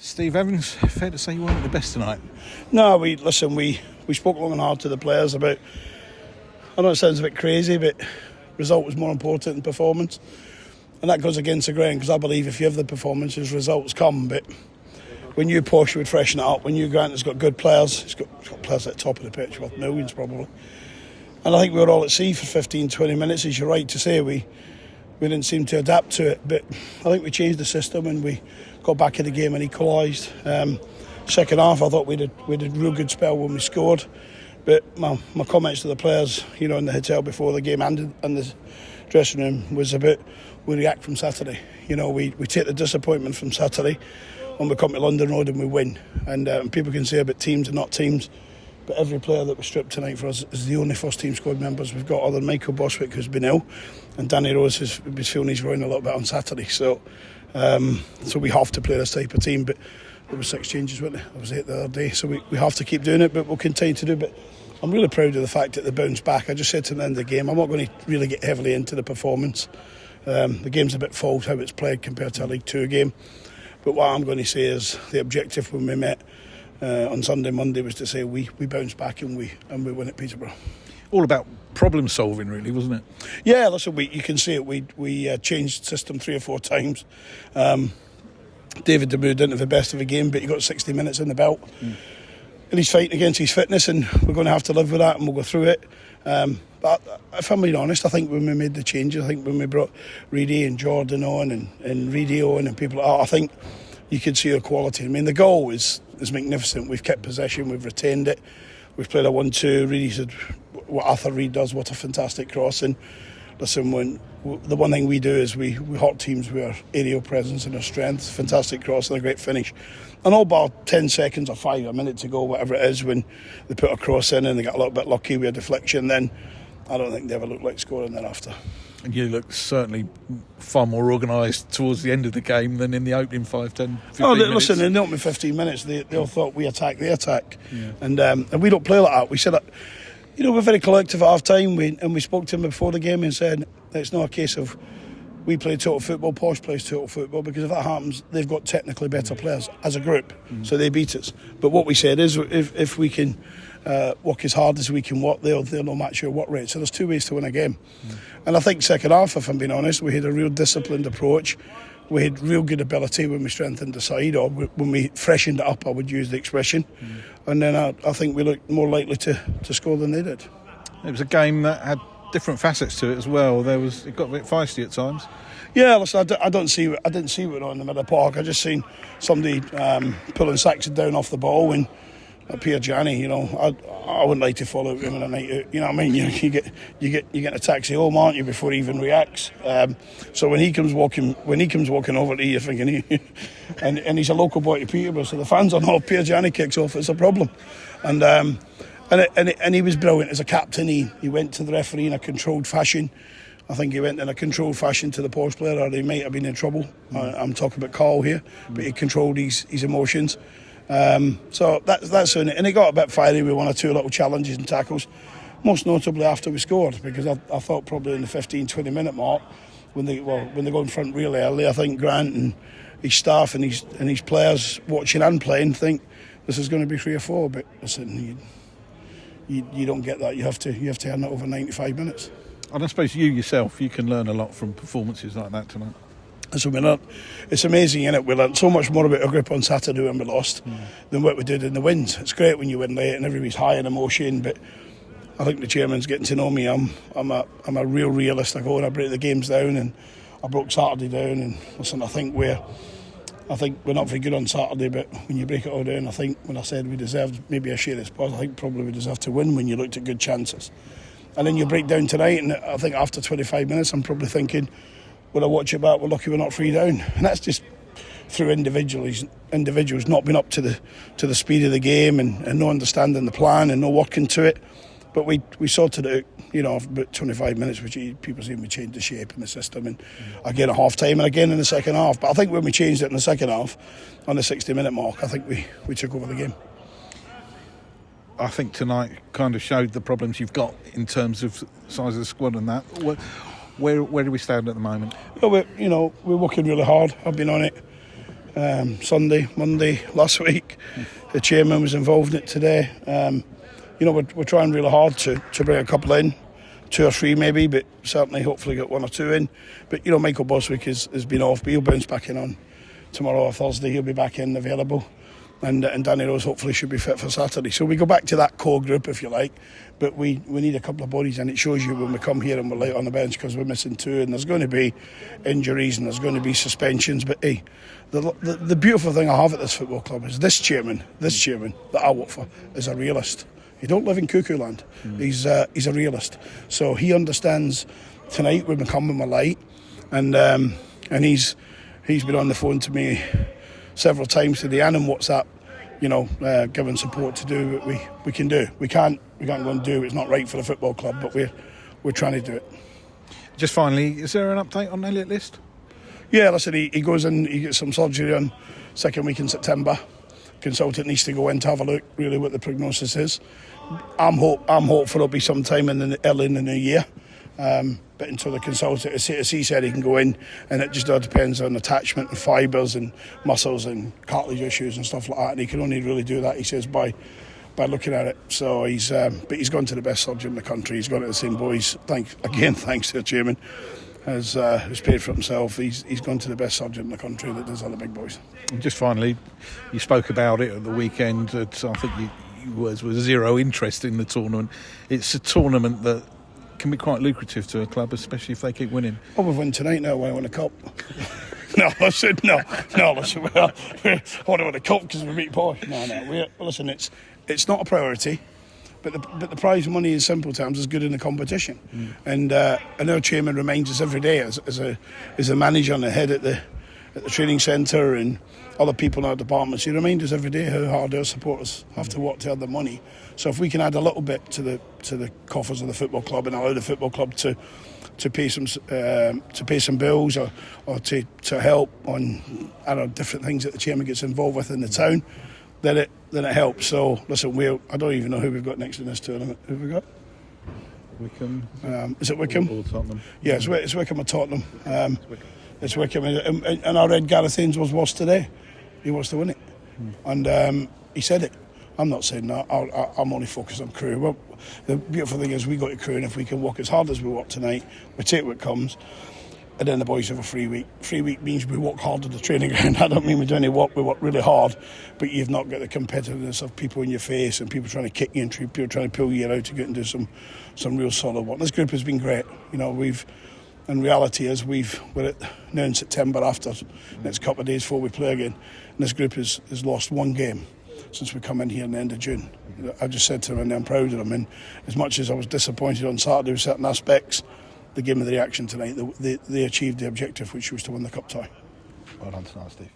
Steve Evans, fair to say you weren't the best tonight. No, we spoke long and hard to the players about, I know it sounds a bit crazy, but result was more important than performance. And that goes against the grain, because I believe if you have the performances, results come. But when you Porsche would freshen it up, when you Grant has got good players, he's got players at the top of the pitch, worth millions probably. And I think we were all at sea for 15, 20 minutes, as you're right to say. We didn't seem to adapt to it, but I think we changed the system and we got back in the game and equalised. Second half, I thought we did a real good spell when we scored. But my comments to the players, in the hotel before the game and the dressing room was about we react from Saturday. We take the disappointment from Saturday when we come to London Road and we win. And people can say about teams and not teams, but every player that was stripped tonight for us is the only first team squad members we've got, other than Michael Boswick, who's been ill, and Danny Rose was feeling he's running a little bit on Saturday. So we have to play this type of team. But there were 6 changes, weren't there? There was 8 the other day. So we have to keep doing it, but we'll continue to do it. But I'm really proud of the fact that they bounced back. I just said to the end of the game, I'm not going to really get heavily into the performance. The game's a bit false how it's played compared to a League 2 game. But what I'm going to say is the objective when we met on Monday was to say we bounced back and we win at Peterborough. All about problem solving, really, wasn't it? Yeah, listen, you can see it. We changed system 3 or 4 times. David De Boer didn't have the best of a game, but he got 60 minutes in the belt. And he's fighting against his fitness, and we're going to have to live with that, and we'll go through it. But if I'm being honest, I think when we made the changes, I think when we brought Reedy and Jordan on and Reedy on and people like that, I think you could see a quality. I mean, the goal is magnificent. We've kept possession, we've retained it. We've played a 1-2. Reedy said what Arthur Reed does, what a fantastic cross. And listen, the one thing we do is we hurt teams with our aerial presence and our strength. Fantastic cross and a great finish. And all bar 10 seconds or 5, a minute to go, whatever it is, when they put a cross in and they got a little bit lucky with a deflection, then I don't think they ever looked like scoring thereafter. And you looked certainly far more organised towards the end of the game than in the opening 5, 10, 15 minutes. Listen, in the opening 15 minutes, they all thought we attack, they attack. Yeah. And we don't play like that. We said that, we're very collective at half-time, and we spoke to them before the game and said it's not a case of we play total football, Posh plays total football, because if that happens, they've got technically better players as a group, so they beat us. But what we said is if we can work as hard as we can work, they'll not match your work rate. So there's 2 ways to win a game. And I think second half, if I'm being honest, we had a real disciplined approach. We had real good ability when we strengthened the side, or when we freshened it up, I would use the expression. And then I think we looked more likely to score than they did. It was a game that had different facets to it as well. It got a bit feisty at times. Yeah, listen, I didn't see what went on in the middle of the park. I just seen somebody pulling Saxon down off the ball, and Pierre Gianni, I wouldn't like to follow him in a night out. You know what I mean? You get a taxi home, aren't you, before he even reacts? So when he comes walking over to you, you're thinking and he's a local boy to Peterborough, so the fans don't know if Pierre Gianni kicks off, it's a problem. And he was brilliant as a captain. He went to the referee in a controlled fashion. I think he went in a controlled fashion to the Posh player, or he might have been in trouble. I'm talking about Carl here, but he controlled his emotions. So that's in it. And he got a bit fiery with 1 or 2 little challenges and tackles, most notably after we scored, because I thought probably in the 15-20 minute mark, when they go in front really early, I think Grant and his staff and his players watching and playing think this is going to be 3 or 4. But listen, you don't get that. You have to earn it over 95 minutes. And I suppose you yourself, you can learn a lot from performances like that tonight. So it's amazing, isn't it? We learned so much more about our group on Saturday when we lost than what we did in the wins. It's great when you win late and everybody's high in emotion, but I think the chairman's getting to know me. I'm a real realist. I go and I break the games down, and I broke Saturday down. And listen, I think we're not very good on Saturday, but when you break it all down, I think when I said we deserved maybe a share of spoils, I think probably we deserved to win when you looked at good chances. And then you break down tonight, and I think after 25 minutes, I'm probably thinking, when I watch it back, we're lucky we're not 3 down. And that's just through individuals not being up to the speed of the game and no understanding the plan and no working to it. But we sorted it out, about 25 minutes, which people seem we changed the shape and the system, and again at half time and again in the second half. But I think when we changed it in the second half, on the 60-minute mark, I think we took over the game. I think tonight kind of showed the problems you've got in terms of size of the squad and that. Where do we stand at the moment? Well, we're working really hard. I've been on it. Sunday, Monday last week. The chairman was involved in it today. We're trying really hard to bring a couple in, 2 or 3 maybe, but certainly hopefully get 1 or 2 in. But Michael Boswick has been off, but he'll bounce back in on tomorrow or Thursday. He'll be back in available. And Danny Rose hopefully should be fit for Saturday. So we go back to that core group, if you like, but we need a couple of bodies, and it shows you when we come here and we're late on the bench because we're missing 2, and there's going to be injuries and there's going to be suspensions. But hey, the beautiful thing I have at this football club is this chairman that I work for is a realist. He don't live in cuckoo land. He's a realist. So he understands tonight we've been coming with light, and he's been on the phone to me several times today and on WhatsApp, giving support to do what we can do. We can't go and do it's not right for the football club, but we're trying to do it. Just finally, is there an update on Elliot List? Yeah, listen, he goes in, he gets some surgery on second week in September. Consultant needs to go in to have a look really what the prognosis is. I'm hopeful it'll be sometime early in the new year. But until the consultant, as he said, he can go in, and it just all depends on attachment and fibres and muscles and cartilage issues and stuff like that. And he can only really do that, he says, by looking at it. So he's gone to the best surgeon in the country. He's gone to the same boys. Thanks to the chairman, who's paid for himself. He's gone to the best surgeon in the country that does all the big boys. And just finally, you spoke about it at the weekend. That I think you was zero interest in the tournament. It's a tournament that can be quite lucrative to a club, especially if they keep winning. Oh, we've won tonight now. I win a cup. No. Listen. I want to win a cup because we beat Posh. No. Listen, it's not a priority, but the prize money in simple terms is good in the competition. And our chairman reminds us every day as a manager and a head at the training centre and other people in our departments. He reminds us every day how hard our supporters have to work to earn the money. So if we can add a little bit to the coffers of the football club and allow the football club to pay some bills or to help on different things that the chairman gets involved with in the town, then it helps. So listen, I don't even know who we've got next in this tournament. Who have we got? Wickham. Is it Wickham? Or Tottenham. Yeah, it's Wickham or Tottenham. It's Wickham, and I read Gareth Ainsworth's was today. He wants to win it, and he said it. I'm not saying that. I'm only focused on crew. Well, the beautiful thing is we got a crew, and if we can work as hard as we work tonight, we take what comes, and then the boys have a free week. Free week means we work hard at the training ground. I don't mean we do any work. We work really hard, but you've not got the competitiveness of people in your face and people trying to kick you and people trying to pull you out to get and do some real solid work. This group has been great. And reality is we're now in September after next couple of days before we play again, and this group has lost 1 game since we come in here in the end of June. I just said to them, and I'm proud of them, and as much as I was disappointed on Saturday with certain aspects, they gave me the reaction tonight. They achieved the objective, which was to win the cup tie. Well done tonight, Steve.